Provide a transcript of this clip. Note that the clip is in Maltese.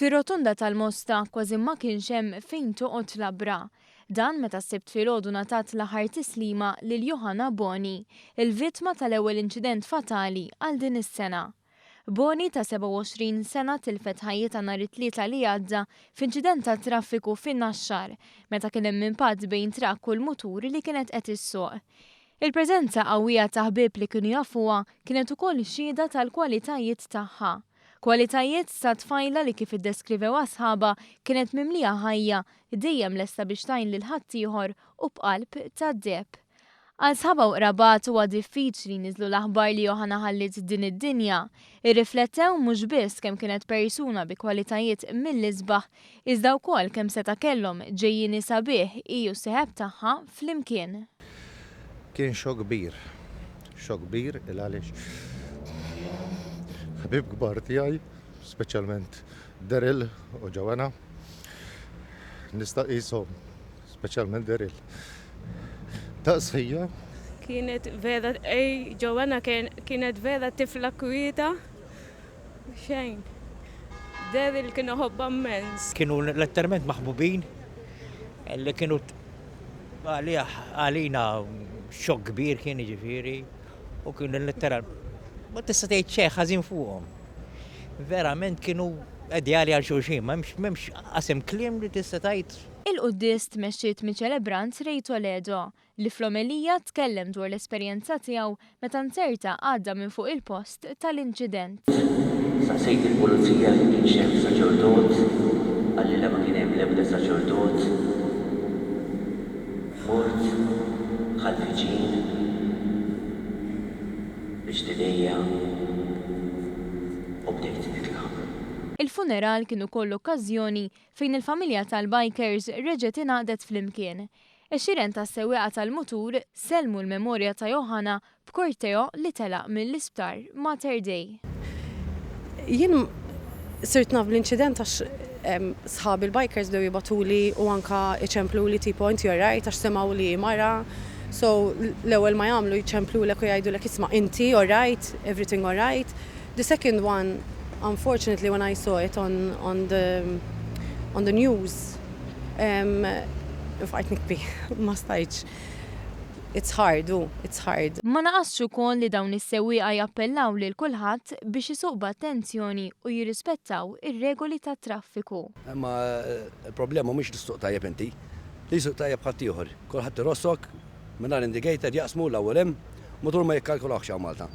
Fir-rotunda tal-Mosta kważi ma kienx hemm fejn toqgħod labra. Dan meta s-sibt filgħodu ngħatat l-aħħar tislima lil Johanna Boni, il-vittma tal-ewwel inċident fatali għal din is-sena. Boni ta' 27 sena tilfet ħajjitha nhar it-tlieta li għadda f'inċident ta' traffiku fin-Naxxar meta kien hemm impatt bejn trakk u l-mutur li kienet qed issuq. Il-preżenza qawwija ta' ħbieb li kienu jafuha kienet ukoll xhieda tal-kwalitajiet tagħha. Kwalitajiet ta' tfajla li kif iddeskrivew asħaba kienet mimlija ħajja dejjem lesta biex tajn lil ħaddieħor u b'qalb ta' deb. Għal sħaba u qrabat huwa diffiċli niżlu l-aħbar li Johanna ħallit din id-dinja. Irriflettew mhux biss kemm kienet persuna bi kwalitajiet mill-isbaħ, iżda wkoll kemm seta' kellhom ġejjieni sabiħ hiju s-seħeb tagħha flimkien. Kien xokk kbir il-għaliex ħbib kbar tiegħi, speċjalment Daryl u Joanna. Nista' qishom, speċjalment Daryl. Taqsija. Kienet vera Joanna kienet vera tifla kwieta xejn. Daryl kienu ħobba immens. Kienu letteralment maħbubin li kienu għalina xokk kbir kien jiġifieri u kienu letteralment ma tista' tgħid xejn ħażin fuqhom. Verament kienu ideali għal xulxin, m'hemmx qasem kliem li tista' tgħid. Il-qudies tmexxiet miċ-ċelebrant Ray Toledo li fl-omelija tkellem dwar l-esperjenza tiegħu meta nserta għadda minn fuq il-post tal-inċident. Saqsejt il-pulizija li kienx hemm saċerdot, għalli ma kien hemm l-ebda saċerdot. Mort, ħadd viċin biex tidejja u bdejt nitlaq. Il-funeral kienu kollu okkażjoni fejn il-familja tal-bikers reġgħet ingħaqdet flimkien. Ix-xiren tas-sewwieqa tal-mutur sellmu l-memorja ta' Johanna b'korteo li telaq mill-isptar Mater Dei. Jien sirt naf l-inċident għax sħab il-bikers dew jibatuli u anka iċemplu li T-point you're right għax semgħu li mara. So l-ewwel ma jagħmlu jiċemplulek u jgħidulek isma' inti all right, everything all right. The second one, unfortunately, when I saw it on the news, fajt nikbi, ma stajċ. It's hard. Ma naqasx ukoll li dawn is-sewwieqa jappellaw lil kulħadd biex isuq b'attenzjoni u jirrispettaw ir-regoli tat-traffiku. Imma il-problema mhux tisuq tajjeb inti, li jsuq tajjeb ħadd ieħor. Kulħadd irossok mingħajr indicator jaqsmu l-ewwel hemm, mutur ma jikkalkulawx Malta.